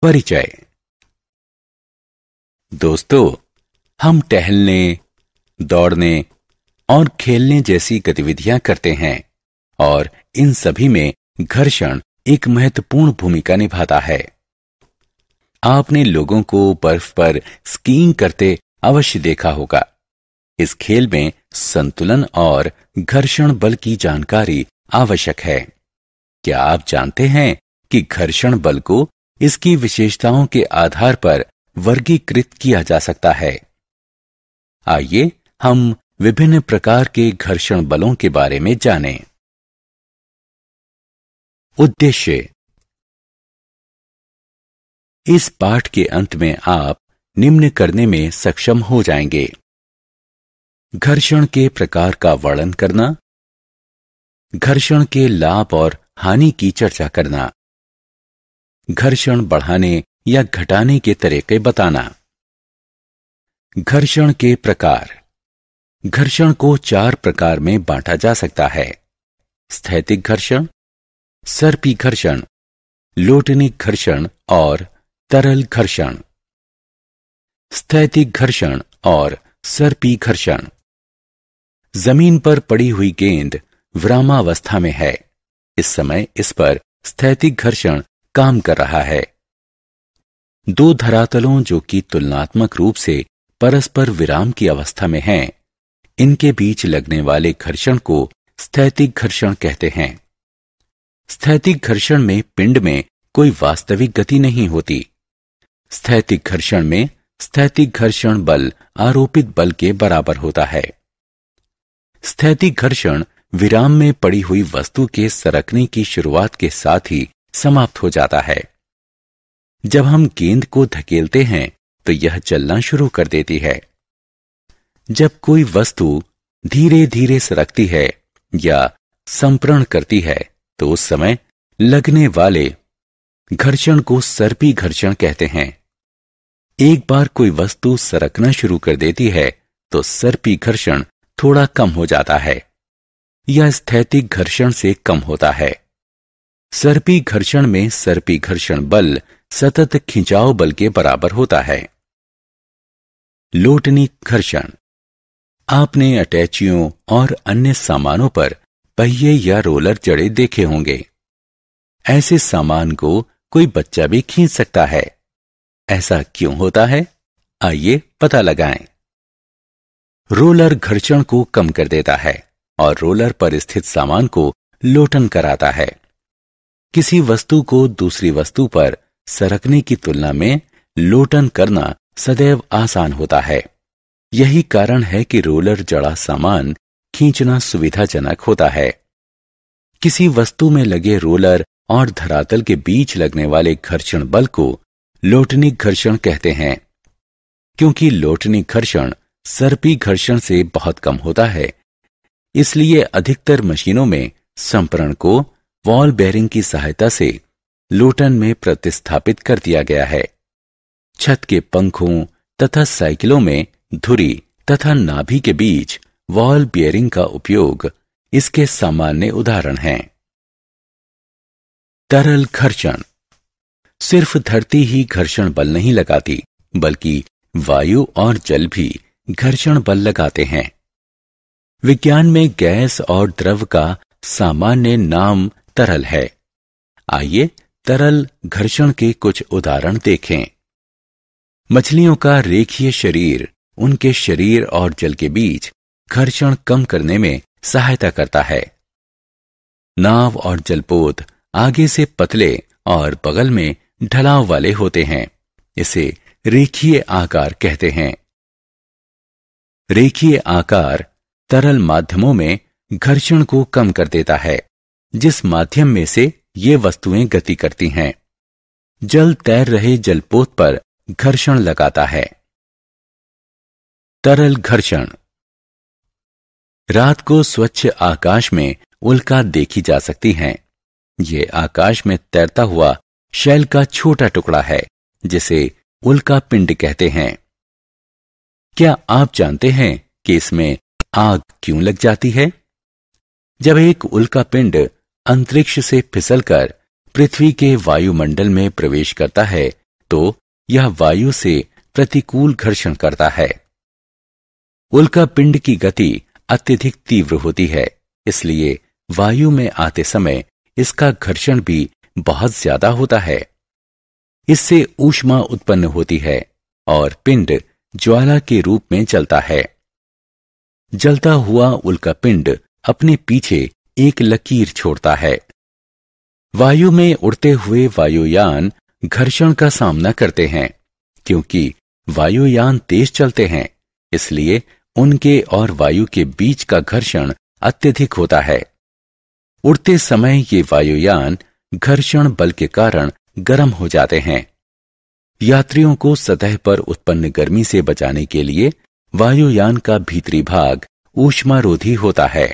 परिचय। दोस्तों, हम टहलने, दौड़ने और खेलने जैसी गतिविधियां करते हैं और इन सभी में घर्षण एक महत्वपूर्ण भूमिका निभाता है। आपने लोगों को बर्फ पर स्कीइंग करते अवश्य देखा होगा। इस खेल में संतुलन और घर्षण बल की जानकारी आवश्यक है। क्या आप जानते हैं कि घर्षण बल को इसकी विशेषताओं के आधार पर वर्गीकृत किया जा सकता है? आइए हम विभिन्न प्रकार के घर्षण बलों के बारे में जानें। उद्देश्य। इस पाठ के अंत में आप निम्न करने में सक्षम हो जाएंगे: घर्षण के प्रकार का वर्णन करना, घर्षण के लाभ और हानि की चर्चा करना, घर्षण बढ़ाने या घटाने के तरीके बताना। घर्षण के प्रकार। घर्षण को 4 प्रकार में बांटा जा सकता है: स्थैतिक घर्षण, सर्पी घर्षण, लोटनिक घर्षण और तरल घर्षण। स्थैतिक घर्षण और सर्पी घर्षण। जमीन पर पड़ी हुई गेंद विरामावस्था में है। इस समय इस पर स्थैतिक घर्षण काम कर रहा है। 2 धरातलों जो कि तुलनात्मक रूप से परस्पर विराम की अवस्था में हैं, इनके बीच लगने वाले घर्षण को स्थैतिक घर्षण कहते हैं। स्थैतिक घर्षण में पिंड में कोई वास्तविक गति नहीं होती। स्थैतिक घर्षण में स्थैतिक घर्षण बल आरोपित बल के बराबर होता है। स्थैतिक घर्षण विराम में पड़ी हुई वस्तु के सरकने की शुरुआत के साथ ही समाप्त हो जाता है। जब हम गेंद को धकेलते हैं तो यह चलना शुरू कर देती है। जब कोई वस्तु धीरे धीरे सरकती है या संप्रण करती है तो उस समय लगने वाले घर्षण को सर्पी घर्षण कहते हैं। एक बार कोई वस्तु सरकना शुरू कर देती है तो सर्पी घर्षण थोड़ा कम हो जाता है या स्थैतिक घर्षण से कम होता है। सर्पी घर्षण में सर्पी घर्षण बल सतत खिंचाव बल के बराबर होता है। लोटनिक घर्षण। आपने अटैचियों और अन्य सामानों पर पहिए या रोलर जड़े देखे होंगे। ऐसे सामान को कोई बच्चा भी खींच सकता है। ऐसा क्यों होता है? आइए पता लगाएं। रोलर घर्षण को कम कर देता है और रोलर पर स्थित सामान को लोटन कराता है। किसी वस्तु को दूसरी वस्तु पर सरकने की तुलना में लोटन करना सदैव आसान होता है। यही कारण है कि रोलर जड़ा सामान खींचना सुविधाजनक होता है। किसी वस्तु में लगे रोलर और धरातल के बीच लगने वाले घर्षण बल को लोटनिक घर्षण कहते हैं। क्योंकि लोटनिक घर्षण सर्पी घर्षण से बहुत कम होता है, इसलिए अधिकतर मशीनों में संपरण को बॉल बेयरिंग की सहायता से लोटन में प्रतिस्थापित कर दिया गया है। छत के पंखों तथा साइकिलों में धुरी तथा नाभि के बीच बॉल बेयरिंग का उपयोग इसके सामान्य उदाहरण हैं। तरल घर्षण। सिर्फ धरती ही घर्षण बल नहीं लगाती, बल्कि वायु और जल भी घर्षण बल लगाते हैं। विज्ञान में गैस और द्रव का सामान्य नाम तरल है। आइए तरल घर्षण के कुछ उदाहरण देखें। मछलियों का रेखीय शरीर उनके शरीर और जल के बीच घर्षण कम करने में सहायता करता है। नाव और जलपोत आगे से पतले और बगल में ढलाव वाले होते हैं। इसे रेखीय आकार कहते हैं। रेखीय आकार तरल माध्यमों में घर्षण को कम कर देता है, जिस माध्यम में से ये वस्तुएं गति करती हैं। जल तैर रहे जलपोत पर घर्षण लगाता है। तरल घर्षण। रात को स्वच्छ आकाश में उल्का देखी जा सकती हैं। ये आकाश में तैरता हुआ शैल का छोटा टुकड़ा है, जिसे उल्का पिंड कहते हैं। क्या आप जानते हैं कि इसमें आग क्यों लग जाती है? जब एक उल्का पिंड अंतरिक्ष से फिसलकर पृथ्वी के वायुमंडल में प्रवेश करता है तो यह वायु से प्रतिकूल घर्षण करता है। उल्का पिंड की गति अत्यधिक तीव्र होती है, इसलिए वायु में आते समय इसका घर्षण भी बहुत ज्यादा होता है। इससे ऊष्मा उत्पन्न होती है और पिंड ज्वाला के रूप में चलता है। जलता हुआ उल्का पिंड अपने पीछे एक लकीर छोड़ता है। वायु में उड़ते हुए वायुयान घर्षण का सामना करते हैं। क्योंकि वायुयान तेज चलते हैं, इसलिए उनके और वायु के बीच का घर्षण अत्यधिक होता है। उड़ते समय ये वायुयान घर्षण बल के कारण गर्म हो जाते हैं। यात्रियों को सतह पर उत्पन्न गर्मी से बचाने के लिए वायुयान का भीतरी भाग ऊष्मारोधी होता है।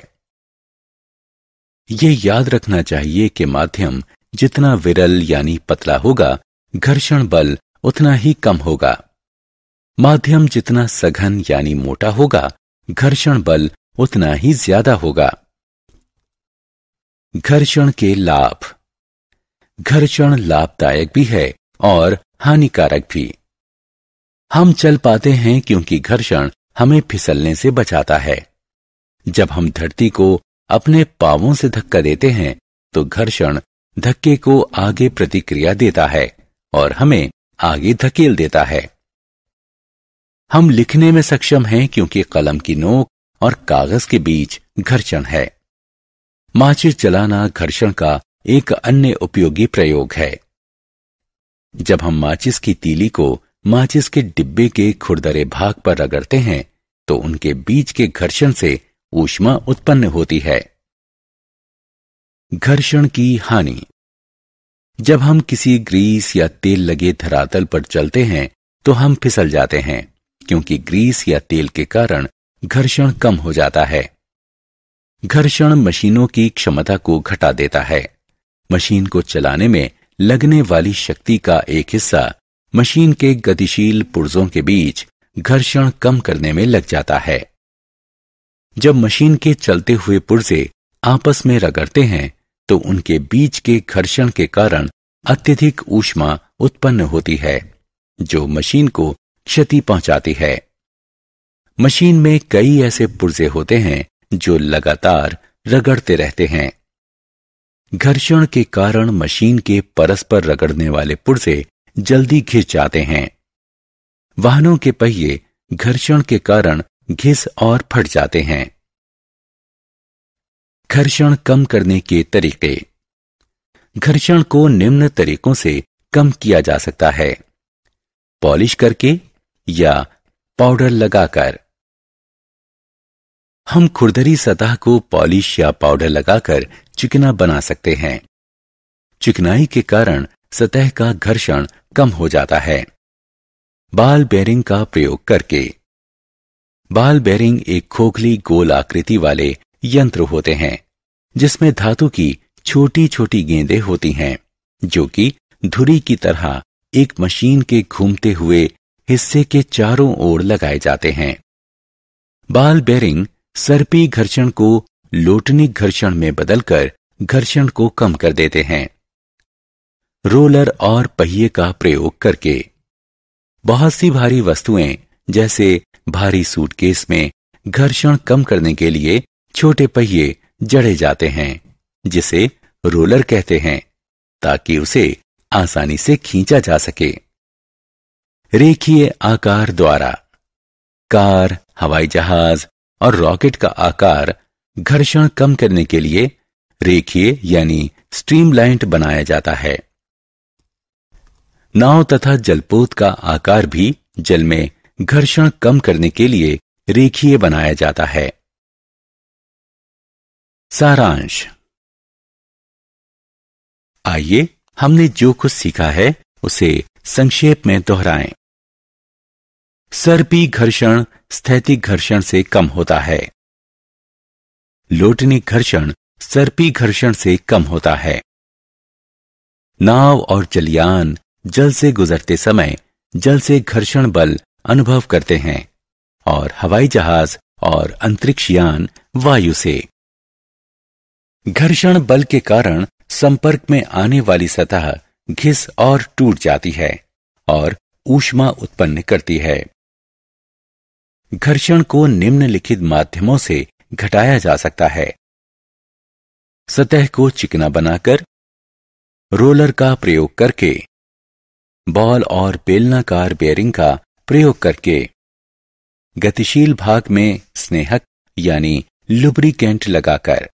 ये याद रखना चाहिए कि माध्यम जितना विरल यानी पतला होगा, घर्षण बल उतना ही कम होगा। माध्यम जितना सघन यानी मोटा होगा, घर्षण बल उतना ही ज्यादा होगा। घर्षण के लाभ। घर्षण लाभदायक भी है और हानिकारक भी। हम चल पाते हैं क्योंकि घर्षण हमें फिसलने से बचाता है। जब हम धरती को अपने पांवों से धक्का देते हैं तो घर्षण धक्के को आगे प्रतिक्रिया देता है और हमें आगे धकेल देता है। हम लिखने में सक्षम हैं क्योंकि कलम की नोक और कागज के बीच घर्षण है। माचिस जलाना घर्षण का एक अन्य उपयोगी प्रयोग है। जब हम माचिस की तीली को माचिस के डिब्बे के खुरदरे भाग पर रगड़ते हैं तो उनके बीच के घर्षण से ऊष्मा उत्पन्न होती है। घर्षण की हानि। जब हम किसी ग्रीस या तेल लगे धरातल पर चलते हैं तो हम फिसल जाते हैं, क्योंकि ग्रीस या तेल के कारण घर्षण कम हो जाता है। घर्षण मशीनों की क्षमता को घटा देता है। मशीन को चलाने में लगने वाली शक्ति का एक हिस्सा मशीन के गतिशील पुर्जों के बीच घर्षण कम करने में लग जाता है। जब मशीन के चलते हुए पुर्जे आपस में रगड़ते हैं तो उनके बीच के घर्षण के कारण अत्यधिक ऊष्मा उत्पन्न होती है, जो मशीन को क्षति पहुंचाती है। मशीन में कई ऐसे पुर्जे होते हैं जो लगातार रगड़ते रहते हैं। घर्षण के कारण मशीन के परस्पर रगड़ने वाले पुर्जे जल्दी घिस जाते हैं। वाहनों के पहिए घर्षण के कारण घिस और फट जाते हैं। घर्षण कम करने के तरीके। घर्षण को निम्न तरीकों से कम किया जा सकता है: पॉलिश करके या पाउडर लगाकर। हम खुरदरी सतह को पॉलिश या पाउडर लगाकर चिकना बना सकते हैं। चिकनाई के कारण सतह का घर्षण कम हो जाता है। बाल बेरिंग का प्रयोग करके। बाल बेरिंग एक खोखली गोल आकृति वाले यंत्र होते हैं जिसमें धातु की छोटी छोटी गेंदें होती हैं, जो कि धुरी की तरह एक मशीन के घूमते हुए हिस्से के चारों ओर लगाए जाते हैं। बाल बेरिंग सर्पी घर्षण को लोटनिक घर्षण में बदलकर घर्षण को कम कर देते हैं। रोलर और पहिए का प्रयोग करके। बहुत सी भारी वस्तुएं जैसे भारी सूटकेस में घर्षण कम करने के लिए छोटे पहिए जड़े जाते हैं, जिसे रोलर कहते हैं, ताकि उसे आसानी से खींचा जा सके। रेखीय आकार द्वारा। कार, हवाई जहाज और रॉकेट का आकार घर्षण कम करने के लिए रेखीय यानी स्ट्रीमलाइन्ड बनाया जाता है। नाव तथा जलपोत का आकार भी जल में घर्षण कम करने के लिए रेखीय बनाया जाता है। सारांश। आइए हमने जो कुछ सीखा है उसे संक्षेप में दोहराएं। सर्पी घर्षण स्थैतिक घर्षण से कम होता है। लोटनिक घर्षण सर्पी घर्षण से कम होता है। नाव और जलयान जल से गुजरते समय जल से घर्षण बल अनुभव करते हैं और हवाई जहाज और अंतरिक्ष यान वायु से। घर्षण बल के कारण संपर्क में आने वाली सतह घिस और टूट जाती है और ऊष्मा उत्पन्न करती है। घर्षण को निम्नलिखित माध्यमों से घटाया जा सकता है। सतह को चिकना बनाकर, रोलर का प्रयोग करके, बॉल और बेलनाकार बेयरिंग का प्रयोग करके, गतिशील भाग में स्नेहक यानी लुब्रिकेंट लगाकर।